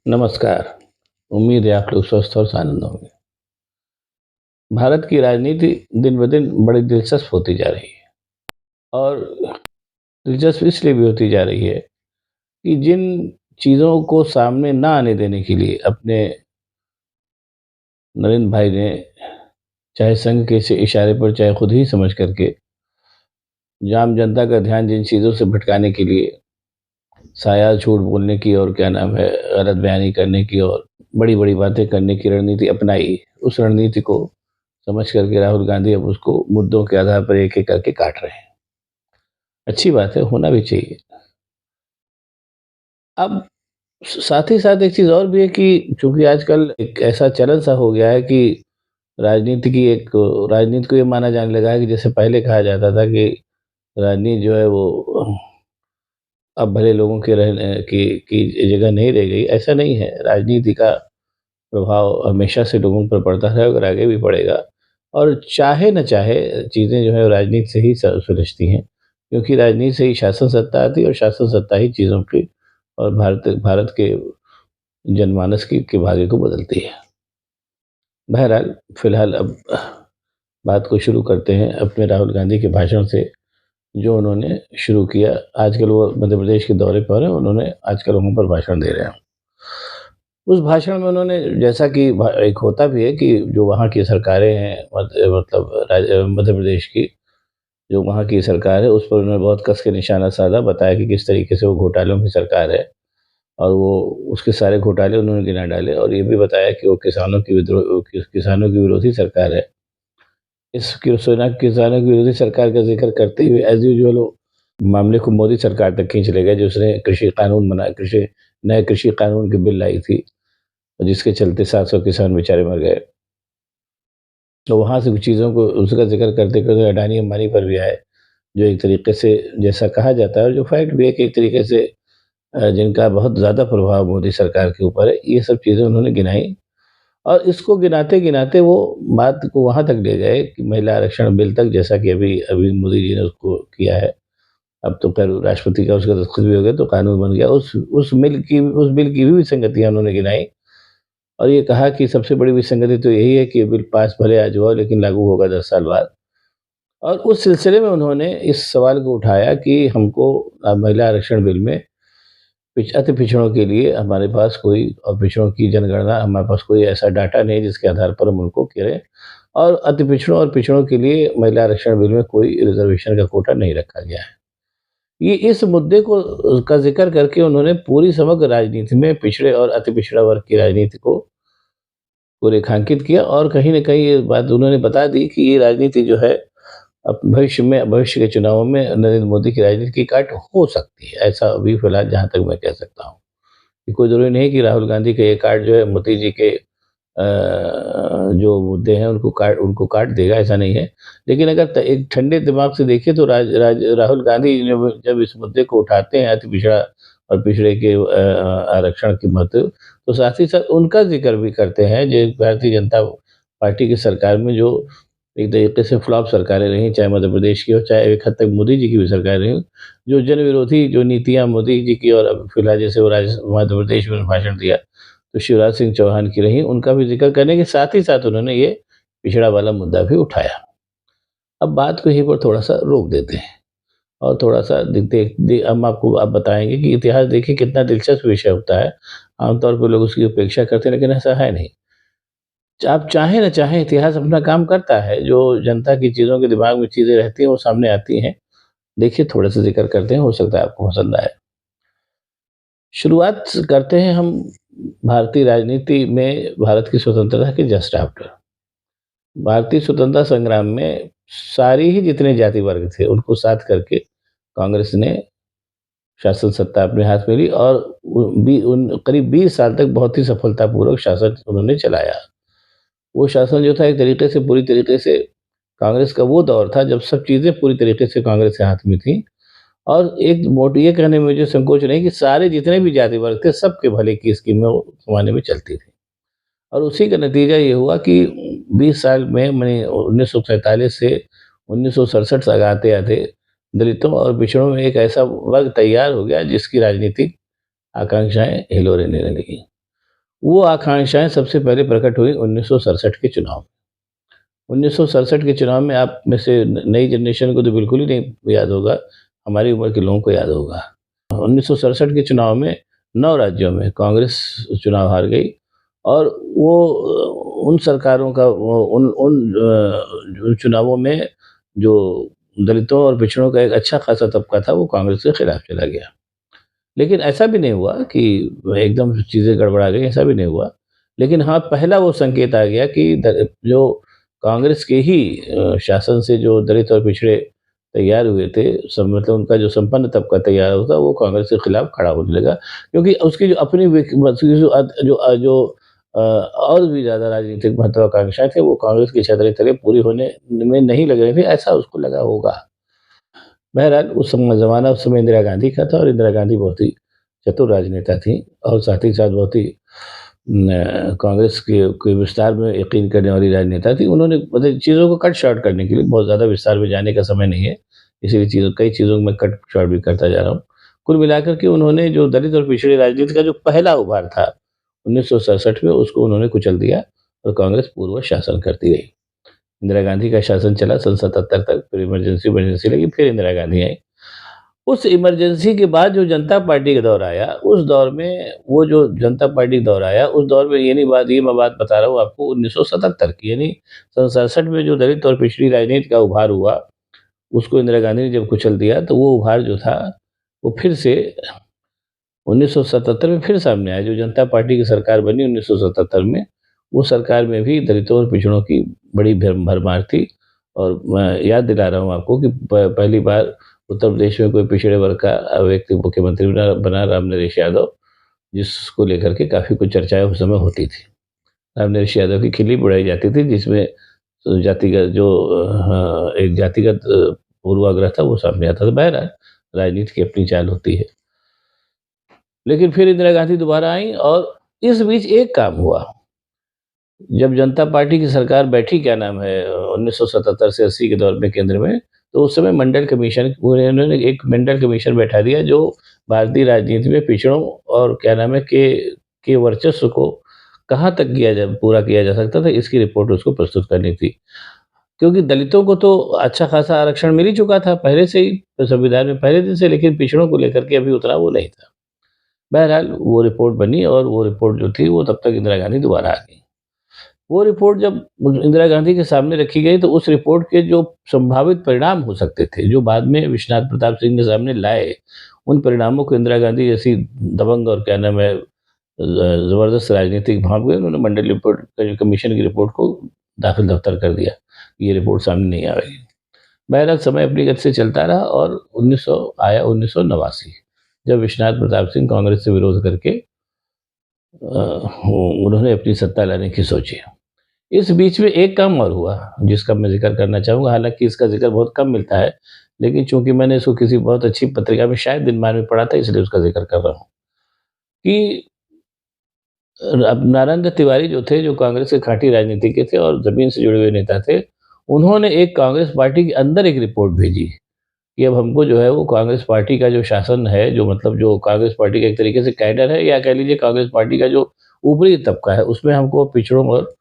नमस्कार। उम्मीद है आप लोग स्वस्थ और आनंद होंगे। भारत की राजनीति दिन-ब-दिन बड़ी दिलचस्प होती जा रही है और दिलचस्प इसलिए भी होती जा रही है कि जिन चीज़ों को सामने ना आने देने के लिए अपने नरेंद्र भाई ने चाहे संघ के से इशारे पर चाहे खुद ही समझ करके आम जनता का ध्यान जिन चीज़ों से भटकाने के लिए साया झूठ बोलने की और क्या नाम है गलत बयानी करने की और बड़ी-बड़ी बातें करने की रणनीति अपनाई, उस रणनीति को समझ करके राहुल गांधी अब उसको मुद्दों के आधार पर एक-एक करके काट रहे हैं। अच्छी बात है, होना भी चाहिए। अब साथ ही साथ एक चीज़ और भी है कि चूँकि आजकल एक ऐसा चलन सा हो गया है कि राजनीति की एक राजनीति को ये माना जाने लगा है कि जैसे पहले कहा जाता था कि राजनीति जो है वो अब भले लोगों के रहने की जगह नहीं रह गई, ऐसा नहीं है। राजनीति का प्रभाव हमेशा से लोगों पर पड़ता है और आगे भी पड़ेगा और चाहे न चाहे चीज़ें जो है राजनीति से ही सुलझती हैं क्योंकि राजनीति से ही शासन सत्ता आती है और शासन सत्ता ही चीज़ों की और भारत भारत के जनमानस के भाग्य को बदलती है। बहरहाल फिलहाल अब बात को शुरू करते हैं अपने राहुल गांधी के भाषण से जो उन्होंने शुरू किया। आजकल वो मध्य प्रदेश के दौरे पर हैं, उन्होंने आजकल वहाँ पर भाषण दे रहे हैं। उस भाषण में उन्होंने जैसा कि एक होता भी है कि जो वहाँ की सरकारें हैं मतलब मध्य प्रदेश की जो वहाँ की सरकार है उस पर उन्होंने बहुत कस के निशाना साधा, बताया कि किस तरीके से वो घोटालों की सरकार है और वो उसके सारे घोटाले उन्होंने गिना डाले और ये भी बताया कि वो किसानों की विरोधी सरकार है। इस किसानों की विरोधी सरकार का जिक्र करते हुए एज यूजुअल वो मामले को मोदी सरकार तक खींच ले गए जिसने कृषि नए कृषि कानून की बिल लाई थी जिसके चलते 700 किसान बेचारे मर गए। तो वहाँ से कुछ चीज़ों को उसका ज़िक्र करते-करते अडानी अंबानी पर भी आए, जो एक तरीके से जैसा कहा जाता है और जो फैक्ट भी है कि एक तरीके से जिनका बहुत ज़्यादा प्रभाव मोदी सरकार के ऊपर है, ये सब चीज़ें उन्होंने गिनाई और इसको गिनाते-गिनाते वो बात को वहाँ तक ले गए कि महिला आरक्षण बिल तक जैसा कि अभी अभी मोदी जी ने उसको किया है। अब तो खैर राष्ट्रपति का उसका दस्तखत भी हो गया तो कानून बन गया। उस बिल की भी विसंगतियाँ उन्होंने गिनाई और ये कहा कि सबसे बड़ी विसंगति तो यही है कि ये बिल पास भले आज हुआ लेकिन लागू होगा 10 साल बाद। और उस सिलसिले में उन्होंने इस सवाल को उठाया कि हमको महिला आरक्षण बिल में अति पिछड़ों के लिए हमारे पास कोई और पिछड़ों की जनगणना हमारे पास कोई ऐसा डाटा नहीं जिसके आधार पर हम उनको करें और अति पिछड़ों और पिछड़ों के लिए महिला आरक्षण बिल में कोई रिजर्वेशन का कोटा नहीं रखा गया है। ये इस मुद्दे का ज़िक्र करके उन्होंने पूरी समग्र राजनीति में पिछड़े और अति पिछड़ा वर्ग की राजनीति को रेखांकित किया और कहीं न कहीं ये बात उन्होंने बता दी कि ये राजनीति जो है अब भविष्य के चुनावों में नरेंद्र मोदी की राजनीति की काट हो सकती है। ऐसा अभी फिलहाल जहाँ तक मैं कह सकता हूँ। कि कोई ज़रूरी नहीं कि राहुल गांधी का ये कार्ड जो है मोदी जी के जो मुद्दे हैं उनको काट देगा, ऐसा नहीं है। लेकिन अगर एक ठंडे दिमाग से देखें तो राहुल गांधी जब इस मुद्दे को उठाते हैं अति पिछड़ा और पिछड़े के आरक्षण के महत्व तो साथ ही साथ उनका जिक्र भी करते हैं जो भारतीय जनता पार्टी की सरकार में जो एक तरीके से फ्लॉप सरकारें रहीं, चाहे मध्य प्रदेश की हो, चाहे एक हद तक मोदी जी की भी सरकार रही, जो जन विरोधी जो नीतियाँ मोदी जी की और अब फिलहाल जैसे वो मध्य प्रदेश में भाषण दिया, तो शिवराज सिंह चौहान की रहीं, उनका भी ज़िक्र करने के साथ ही साथ उन्होंने ये पिछड़ा वाला मुद्दा भी उठाया। अब बात को यहीं पर थोड़ा-सा रोक देते हैं और थोड़ा-सा हम आपको अब बताएँगे कि इतिहास देखिए कितना दिलचस्प विषय होता है। आमतौर पर लोग उसकी उपेक्षा करते हैं, लेकिन ऐसा है नहीं। आप चाहें ना चाहें इतिहास अपना काम करता है, जो जनता की चीज़ों के दिमाग में चीज़ें रहती हैं, वो सामने आती हैं। देखिए थोड़ा-सा ज़िक्र करते हैं, हो सकता है आपको पसंद आए। शुरुआत करते हैं हम भारतीय राजनीति में भारत की स्वतंत्रता के जस्ट आफ्टर। भारतीय स्वतंत्रता संग्राम में सारी ही जितने जाति वर्ग थे, उनको साथ करके कांग्रेस ने शासन सत्ता अपने हाथ में ली और उन करीब 20 साल तक बहुत ही सफलतापूर्वक शासन उन्होंने चलाया। वो शासन जो था एक तरीके से पूरी तरीके से कांग्रेस का वो दौर था जब सब चीज़ें पूरी तरीके से कांग्रेस के हाथ में थी और एक मोटी ये कहने में मुझे संकोच नहीं कि सारे जितने भी जाति वर्ग थे सबके भले की स्कीमें उस ज़माने में चलती थी और उसी का नतीजा ये हुआ कि 20 साल में मैंने 1947 से 1967 तक आते-आते दलितों और पिछड़ों में एक ऐसा वर्ग तैयार हो गया जिसकी राजनीतिक आकांक्षाएं हिलोरे लेने लगी। वो आकांक्षाएँ सबसे पहले प्रकट हुई 1967 के चुनाव। 1967 के चुनाव में आप में से न नई जनरेशन को तो बिल्कुल ही नहीं याद होगा, हमारी उम्र के लोगों को याद होगा। 1967 के चुनाव में 9 राज्यों में कांग्रेस चुनाव हार गई और वो उन सरकारों का वो जो चुनावों में जो दलितों और पिछड़ों का एक अच्छा खासा तबका था, वो कांग्रेस के खिलाफ चला गया। लेकिन ऐसा भी नहीं हुआ कि एकदम चीज़ें गड़बड़ा गई, ऐसा भी नहीं हुआ। लेकिन हाँ, पहला वो संकेत आ गया कि जो कांग्रेस के ही शासन से जो दलित और पिछड़े तैयार हुए थे, सब मतलब उनका जो संपन्न तबका तैयार हुआ था, वो कांग्रेस के खिलाफ खड़ा होने लगा। क्योंकि उसकी जो अपनी और भी ज़्यादा राजनीतिक महत्वाकांक्षाएँ थे, वो कांग्रेस के छतरे तले पूरी होने में नहीं लग रही थी, ऐसा उसको लगा होगा। बहरहाल उस समय इंदिरा गांधी का था और इंदिरा गांधी बहुत ही चतुर राजनेता थीं और साथ ही साथ बहुत ही कांग्रेस के विस्तार में यकीन करने वाली राजनेता थी। उन्होंने मतलब चीज़ों को कट शॉर्ट करने के लिए बहुत ज़्यादा विस्तार में जाने का समय नहीं है, इसीलिए कई चीज़ों को मैं कट शॉर्ट भी करता जा रहा हूँ। कुल मिलाकर के उन्होंने जो दलित और पिछड़ी राजनीति का जो पहला उभार था 1967 में, उसको उन्होंने कुचल दिया और कांग्रेस पूर्ववत शासन करती रही। इंदिरा गांधी का शासन चला सन 77 तक, फिर इमरजेंसी इमरजेंसी लगी, फिर इंदिरा गांधी आई। उस इमरजेंसी के बाद जो जनता पार्टी का दौर आया, उस दौर में वो जो जनता पार्टी का दौर आया, उस दौर में ये मैं बात बता रहा हूँ आपको 1977 की, यानी सन 67 में जो दलित और पिछड़ी राजनीति का उभार हुआ, उसको इंदिरा गांधी ने जब कुचल दिया, तो वो उभार जो था, वो फिर से 1977 में फिर सामने आया। जो जनता पार्टी की सरकार बनी 1977 में, वो सरकार में भी दलितों और पिछड़ों की बड़ी भरमार थी और मैं याद दिला रहा हूँ आपको कि पहली बार उत्तर प्रदेश में कोई पिछड़े वर्ग का व्यक्ति मुख्यमंत्री बना राम नरेश यादव, जिसको लेकर के काफ़ी कुछ चर्चाएँ उस समय होती थी। राम नरेश यादव की खिल्ली उड़ाई जाती थी, जिसमें जातिगत जो एक जातिगत पूर्वाग्रह था, वो सामने आता था। बहरहाल, राजनीति की अपनी चाल होती है। लेकिन फिर इंदिरा गांधी दोबारा आई और इस बीच एक काम हुआ। जब जनता पार्टी की सरकार बैठी, क्या नाम है, 1977 से 80 के दौर में केंद्र में, तो उस समय मंडल कमीशन, उन्होंने एक मंडल कमीशन बैठा दिया जो भारतीय राजनीति में पिछड़ों और क्या नाम है के वर्चस्व को कहाँ तक पूरा किया जा सकता था, इसकी रिपोर्ट उसको प्रस्तुत करनी थी। क्योंकि दलितों को तो अच्छा खासा आरक्षण मिल ही चुका था पहले से ही, तो संविधान में पहले दिन से, लेकिन पिछड़ों को लेकर के अभी उतना वो नहीं था। बहरहाल वो रिपोर्ट बनी और वो रिपोर्ट जो थी, वो तब तक इंदिरा गांधी दोबारा आ गई। वो रिपोर्ट जब इंदिरा गांधी के सामने रखी गई, तो उस रिपोर्ट के जो संभावित परिणाम हो सकते थे, जो बाद में विश्वनाथ प्रताप सिंह के सामने लाए, उन परिणामों को इंदिरा गांधी जैसी दबंग और क्या नाम है ज़बरदस्त राजनीतिक भाग में उन्होंने मंडल रिपोर्ट कमीशन की रिपोर्ट को दाखिल दफ्तर कर दिया। ये रिपोर्ट सामने नहीं आएगी। बहरहाल समय अपनी गति से चलता रहा और 1989 जब विश्वनाथ प्रताप सिंह कांग्रेस से विरोध करके उन्होंने अपनी सत्ता लाने की सोची। इस बीच में एक काम और हुआ, जिसका मैं ज़िक्र करना चाहूँगा, हालाँकि इसका ज़िक्र बहुत कम मिलता है, लेकिन चूँकि मैंने इसको किसी बहुत अच्छी पत्रिका में शायद दिनमान में पढ़ा था, इसलिए उसका ज़िक्र कर रहा हूँ कि अब नारायण दत्त तिवारी जो थे, जो कांग्रेस के खाँटी राजनीति के थे और ज़मीन से जुड़े हुए नेता थे, उन्होंने एक कांग्रेस पार्टी के अंदर एक रिपोर्ट भेजी कि अब हमको जो है वो कांग्रेस पार्टी का जो शासन है, जो मतलब जो कांग्रेस पार्टी का एक तरीके से कैडर है, या कह लीजिए कांग्रेस पार्टी का जो ऊपरी तबका है, उसमें हमको पिछड़ों और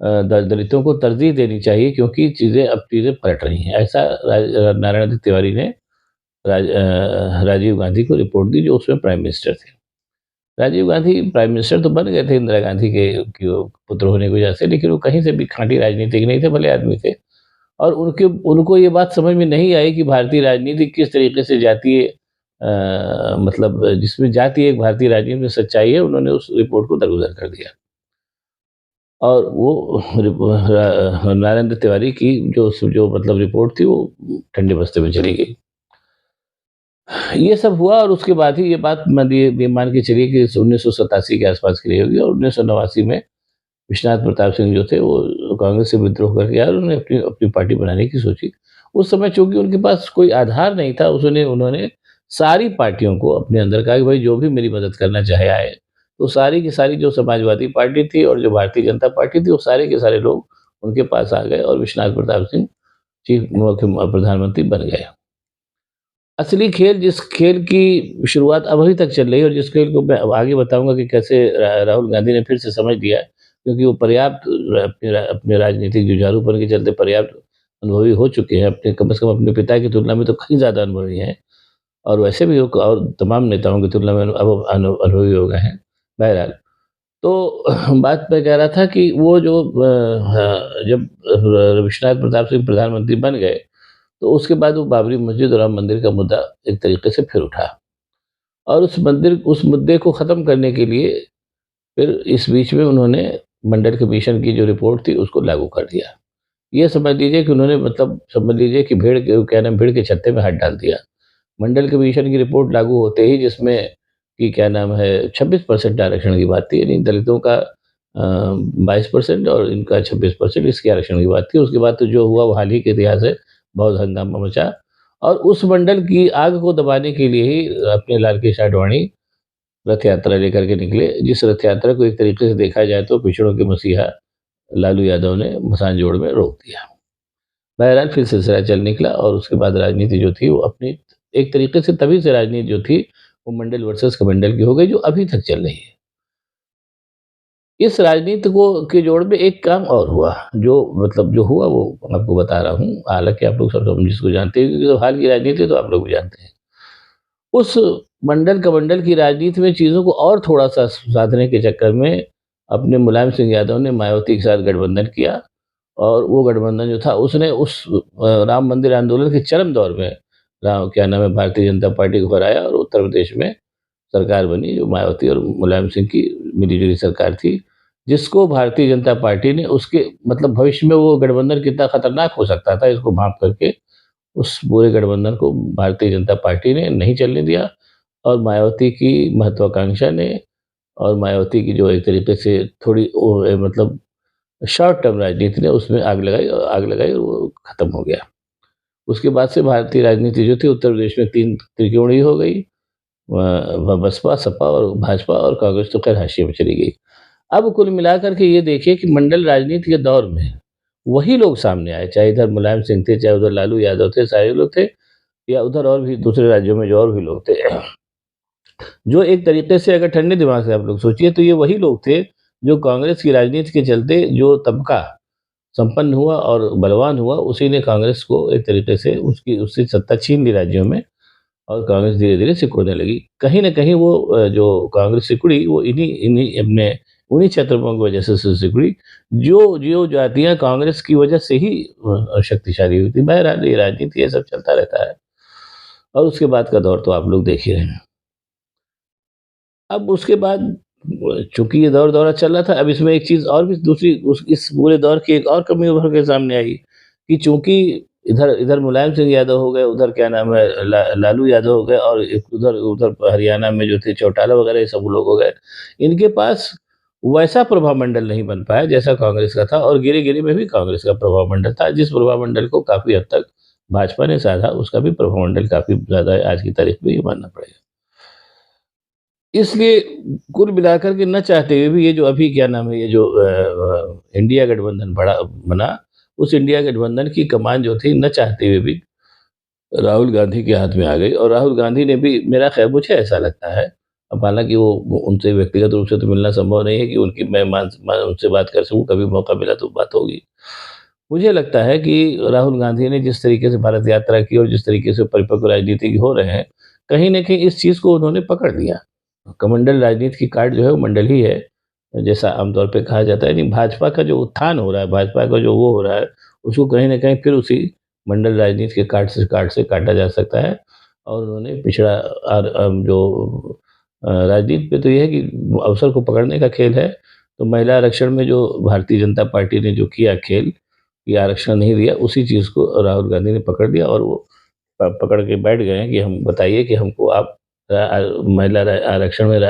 दलितों को तरजीह देनी चाहिए, क्योंकि चीज़ें पलट रही हैं। ऐसा नारायण दत्त तिवारी ने राजीव गांधी को रिपोर्ट दी, जो उसमें प्राइम मिनिस्टर थे। राजीव गांधी प्राइम मिनिस्टर तो बन गए थे इंदिरा गांधी के वो पुत्र होने की वजह से, लेकिन वो कहीं से भी खाँटी राजनीतिक नहीं थे, भले आदमी थे और उनको ये बात समझ में नहीं आई कि भारतीय राजनीति किस तरीके से जातीय मतलब जिसमें जाति एक भारतीय राजनीति में सच्चाई है, उन्होंने उस रिपोर्ट को दरगुजर कर दिया। और वो नारायण दत्त तिवारी की जो मतलब रिपोर्ट थी, वो ठंडे बस्ते में चली गई। ये सब हुआ और उसके बाद ही ये बात ये मान के चलिए कि 1987 के आसपास की रही होगी और 1989 में विश्वनाथ प्रताप सिंह जो थे, वो कांग्रेस से विद्रोह करके आए और उन्होंने अपनी अपनी पार्टी बनाने की सोची। उस समय चूँकि उनके पास कोई आधार नहीं था, उन्होंने सारी पार्टियों को अपने अंदर कहा कि भाई जो भी मेरी मदद करना चाहे आए। तो सारी की सारी जो समाजवादी पार्टी थी और जो भारतीय जनता पार्टी थी, वो सारे के सारे लोग उनके पास आ गए और विश्वनाथ प्रताप सिंह प्रधानमंत्री बन गए। असली खेल जिस खेल की शुरुआत अब अभी तक चल रही है और जिस खेल को मैं अब आगे बताऊँगा कि कैसे राहुल गांधी ने फिर से समझ लिया है, क्योंकि वो पर्याप्त अपने राजनीतिक जुझारूपन के चलते पर्याप्त अनुभवी हो चुके हैं, अपने कम से कम अपने पिता की तुलना में तो कहीं ज़्यादा अनुभवी हैं और वैसे भी वो और तमाम नेताओं की तुलना में अब अनुभवी हो गए हैं। बहरहाल, तो बात मैं कह रहा था कि वो जो जब विश्वनाथ प्रताप सिंह प्रधानमंत्री बन गए, तो उसके बाद वो बाबरी मस्जिद और राम मंदिर का मुद्दा एक तरीके से फिर उठा और उस मुद्दे को ख़त्म करने के लिए फिर इस बीच में उन्होंने मंडल कमीशन की जो रिपोर्ट थी उसको लागू कर दिया। ये समझ लीजिए कि उन्होंने मतलब समझ लीजिए कि भेड़ के छत्ते में हाथ डाल दिया। मंडल कमीशन की रिपोर्ट लागू होते ही जिसमें कि क्या नाम है 26% आरक्षण की बात थी, यानी दलितों का 22% और इनका 26% इसके आरक्षण की बात थी। उसके बाद तो जो हुआ वो हाल ही के इतिहास है, बहुत हंगामा मचा और उस मंडल की आग को दबाने के लिए ही अपने लाल कृष्ण आडवाणी रथ यात्रा लेकर के निकले, जिस रथ यात्रा को एक तरीके से देखा जाए तो पिछड़ों के मसीहा लालू यादव ने मसान जोड़ में रोक दिया। बहरहाल फिर सिलसिला चल निकला और उसके बाद राजनीति जो थी वो अपनी एक तरीके से तभी से राजनीति जो थी वो मंडल वर्सेस कमंडल की हो गई जो अभी तक चल रही है। इस राजनीति को के जोड़ में एक काम और हुआ, जो मतलब जो हुआ वो आपको बता रहा हूँ, हालाँकि आप लोग सब जिसको जानते हैं क्योंकि तो हाल की राजनीति तो आप लोग भी जानते हैं। उस मंडल कमंडल की राजनीति में चीज़ों को और थोड़ा-सा साधने के चक्कर में अपने मुलायम सिंह यादव ने मायावती के साथ गठबंधन किया और वो गठबंधन जो था उसने उस राम मंदिर आंदोलन के चरम दौर में राव क्या नाम है भारतीय जनता पार्टी को हराया और उत्तर प्रदेश में सरकार बनी जो मायावती और मुलायम सिंह की मिली-जुली सरकार थी, जिसको भारतीय जनता पार्टी ने उसके मतलब भविष्य में वो गठबंधन कितना खतरनाक हो सकता था इसको भाँप करके उस पूरे गठबंधन को भारतीय जनता पार्टी ने नहीं चलने दिया और मायावती की महत्वाकांक्षा ने और मायावती की जो एक तरीके से थोड़ी मतलब शॉर्ट टर्म राजनीति ने उसमें आग लगाई और वो खत्म हो गया। उसके बाद से भारतीय राजनीति जो थी उत्तर प्रदेश में 3 त्रिकोणीय हो गई। बसपा, सपा और भाजपा और कांग्रेस तो खैर हाशिए में चली गई। अब कुल मिलाकर के ये देखिए कि मंडल राजनीति के दौर में वही लोग सामने आए, चाहे इधर मुलायम सिंह थे, चाहे उधर लालू यादव थे, सारे लोग थे या उधर और भी दूसरे राज्यों में जो और भी लोग थे। जो एक तरीके से अगर ठंडे दिमाग से आप लोग सोचिए तो ये वही लोग थे, जो कांग्रेस की राजनीति के चलते जो तबका संपन्न हुआ और बलवान हुआ, उसी ने कांग्रेस को एक तरीके से उससे सत्ता छीन ली राज्यों में और कांग्रेस धीरे-धीरे सिकुड़ने लगी। कहीं न कहीं वो जो कांग्रेस सिकुड़ी वो इन्हीं इन्हीं अपने उन्हीं क्षेत्रों की वजह से सिकुड़ी, जो जातियाँ कांग्रेस की वजह से ही शक्तिशाली हुई थी। बहरहाल ये राजनीति ये सब चलता रहता है और उसके बाद का दौर तो आप लोग देख ही रहे हैं। अब उसके बाद चूँकि ये दौर-दौरा चल रहा था, अब इसमें एक चीज़ और भी दूसरी उस इस पूरे दौर की एक और कमी उभर के सामने आई कि चूँकि इधर इधर मुलायम सिंह यादव हो गए, उधर क्या नाम है लालू यादव हो गए और एक उधर उधर हरियाणा में जो थे चौटाला वगैरह ये सब लोग हो गए। इनके पास वैसा प्रभाव मंडल नहीं बन पाया जैसा कांग्रेस का था और गिरे-गिरे में भी कांग्रेस का प्रभाव मंडल था, जिस प्रभाव मंडल को काफ़ी हद तक भाजपा ने साधा, उसका भी प्रभाव मंडल काफ़ी ज़्यादा है आज की तारीख में, ये मानना पड़ेगा। इसलिए कुल मिलाकर के ना चाहते हुए भी ये जो अभी क्या नाम है ये जो इंडिया गठबंधन बना, उस इंडिया गठबंधन की कमान जो थी ना चाहते हुए भी राहुल गांधी के हाथ में आ गई और राहुल गांधी ने भी मेरा ख़ैर मुझे ऐसा लगता है, अब हालाँकि वो उनसे व्यक्तिगत रूप से तो मिलना संभव नहीं है कि उनकी मैं उनसे बात कर सकूँ, कभी मौका मिला तो बात होगी। मुझे लगता है कि राहुल गांधी ने जिस तरीके से भारत यात्रा की और जिस तरीके से परिपक्व राजनीतिक हो रहे हैं, कहीं न कहीं इस चीज़ को उन्होंने पकड़ लिया। कमंडल राजनीति की काट जो है वो मंडल ही है, जैसा आमतौर पे कहा जाता है। यानी भाजपा का जो उत्थान हो रहा है, भाजपा का जो वो हो रहा है, उसको कहीं न कहीं फिर उसी मंडल राजनीति के काट से काटा जा सकता है और उन्होंने पिछड़ा जो राजनीति पे तो ये है कि अवसर को पकड़ने का खेल है, तो महिला आरक्षण में जो भारतीय जनता पार्टी ने जो किया खेल, ये आरक्षण नहीं दिया, उसी चीज़ को राहुल गांधी ने पकड़ लिया और वो पकड़ के बैठ गए हैं कि हम बताइए कि हमको आप आरक्षण में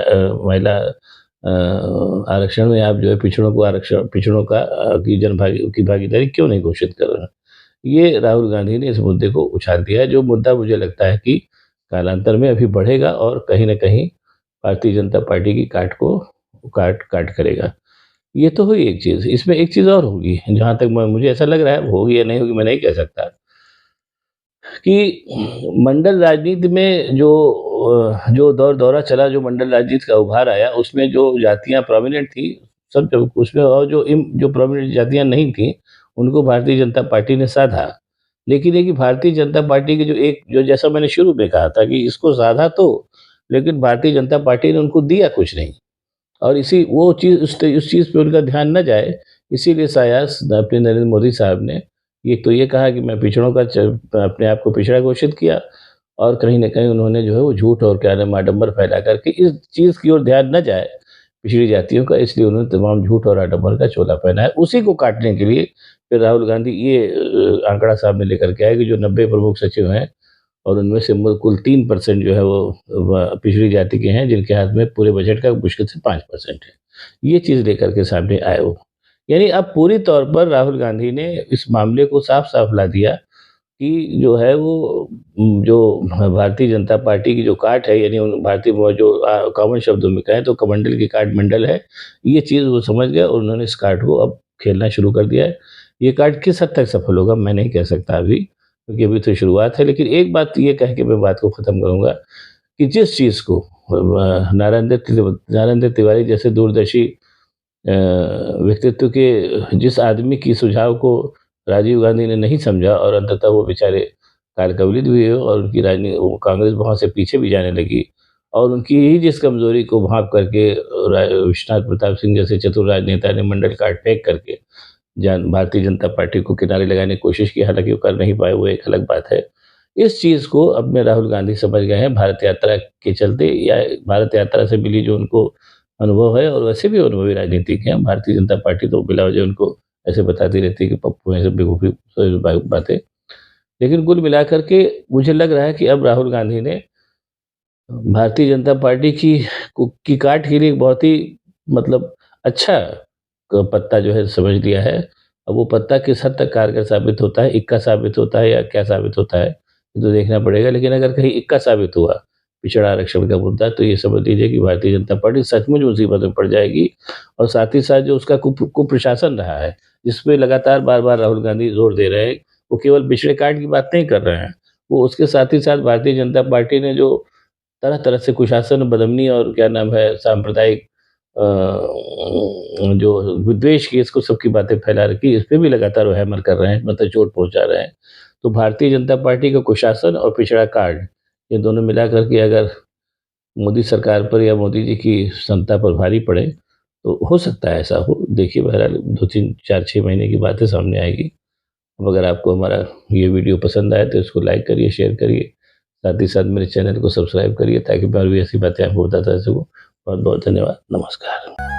आरक्षण में आप जो है पिछड़ों का की की भागीदारी क्यों नहीं घोषित कर रहे हैं? ये राहुल गांधी ने इस मुद्दे को उछाल दिया है, जो मुद्दा मुझे लगता है कि कालांतर में अभी बढ़ेगा और कहीं न कहीं भारतीय जनता पार्टी की काट को काट काट करेगा। ये तो हुई एक चीज़, इसमें एक चीज़ और होगी, जहाँ तक मैं मुझे ऐसा लग रहा है, होगी या नहीं होगी मैं नहीं कह सकता। कि मंडल राजनीति में जो दौरा चला, जो मंडल राजनीति का उभार आया, उसमें जो जातियाँ प्रोमिनेंट थी, सब जो उसमें, और जो प्रोमिनेंट जातियाँ नहीं थीं, उनको भारतीय जनता पार्टी ने साधा। लेकिन ये कि भारतीय जनता पार्टी की जो जैसा मैंने शुरू में कहा था कि इसको साधा तो, लेकिन भारतीय जनता पार्टी ने उनको दिया कुछ नहीं। और इसी वो चीज़ उस चीज़ पे उनका ध्यान ना जाए, इसीलिए शायद अपने नरेंद्र मोदी साहब ने एक तो ये कहा कि मैं पिछड़ों का अपने आप को पिछड़ा घोषित किया, और कहीं न कहीं उन्होंने जो है वो झूठ और क्या नाम आडंबर फैला करके इस चीज़ की ओर ध्यान न जाए, पिछड़ी जातियों का, इसलिए उन्होंने तमाम झूठ और आडंबर का चोला पहनाया। उसी को काटने के लिए फिर राहुल गांधी ये आंकड़ा सामने लेकर के आए कि जो 90 प्रमुख सचिव हैं, और उनमें से कुल 3% जो है वो पिछड़ी जाति के हैं, जिनके हाथ में पूरे बजट का मुश्किल से 5% है। ये चीज़ लेकर के सामने आए वो। यानी अब पूरी तौर पर राहुल गांधी ने इस मामले को साफ-साफ ला दिया कि जो है वो जो भारतीय जनता पार्टी की जो काट है, यानी उन भारतीय वो जो कॉमन शब्दों में कहें तो कमंडल की काट मंडल है, ये चीज़ वो समझ गए और उन्होंने इस कार्ड को अब खेलना शुरू कर दिया है। ये कार्ड किस हद तक सफल होगा मैं नहीं कह सकता अभी, क्योंकि अभी तो शुरुआत है। लेकिन एक बात ये कह के मैं बात को ख़त्म करूँगा कि जिस चीज़ को नारायण दत्त तिवारी जैसे दूरदर्शी व्यक्तित्व के जिस आदमी की सुझाव को राजीव गांधी ने नहीं समझा, और अंततः वो बेचारे कालकवलित भी हुए, और उनकी वो कांग्रेस वहाँ से पीछे भी जाने लगी, और उनकी ही जिस कमजोरी को भांप करके विश्वनाथ प्रताप सिंह जैसे चतुर राजनेता ने मंडल कार्ड फेंक करके भारतीय जनता पार्टी को किनारे लगाने की कोशिश की, हालांकि वो कर नहीं पाए, वो एक अलग बात है। इस चीज़ को अब में राहुल गांधी समझ गए हैं भारत यात्रा के चलते, या भारत यात्रा से मिली जो उनको अनुभव है, और वैसे भी अनुभवी राजनीतिक हैं। भारतीय जनता पार्टी तो बिला वजह उनको ऐसे बताती रहती है कि पप्पू हैं, सब बेवकूफ़ी बातें। लेकिन कुल मिलाकर के मुझे लग रहा है कि अब राहुल गांधी ने भारतीय जनता पार्टी की काट के लिए एक बहुत ही मतलब अच्छा पत्ता जो है समझ लिया है। अब वो पत्ता किस हद तक कारगर साबित होता है, इक्का साबित होता है या क्या साबित होता है, ये तो देखना पड़ेगा। लेकिन अगर कहीं इक्का साबित हुआ, पिछड़ा आरक्षण का मुद्दा, तो ये समझ लीजिए कि भारतीय जनता पार्टी सचमुच मुसीबत में पड़ जाएगी। और साथ ही साथ जो उसका कुप्रशासन रहा है, जिस पे लगातार बार-बार राहुल गांधी जोर दे रहे हैं, वो केवल पिछड़े कार्ड की बात नहीं कर रहे हैं। वो उसके साथ ही साथ भारतीय जनता पार्टी ने जो तरह-तरह से कुशासन, बदमनी और क्या नाम है सांप्रदायिक जो विद्वेष की इसको सबकी बातें फैला रखी, इस पे भी लगातार वो हैमर कर रहे हैं, मतलब चोट पहुँचा रहे हैं। तो भारतीय जनता पार्टी का कुशासन और पिछड़ा कार्ड, ये दोनों मिला कर के अगर मोदी सरकार पर या मोदी जी की क्षमता पर भारी पड़े, तो हो सकता है ऐसा हो। देखिए बहरहाल 2, 3, 4, 6 महीने की बातें सामने आएगी। अब अगर आपको हमारा ये वीडियो पसंद आए तो इसको लाइक करिए, शेयर करिए। साथ ही साथ मेरे चैनल को सब्सक्राइब करिए, ताकि मैं और भी ऐसी बातें आपको बताता रह सकूँ। बहुत-बहुत धन्यवाद। नमस्कार।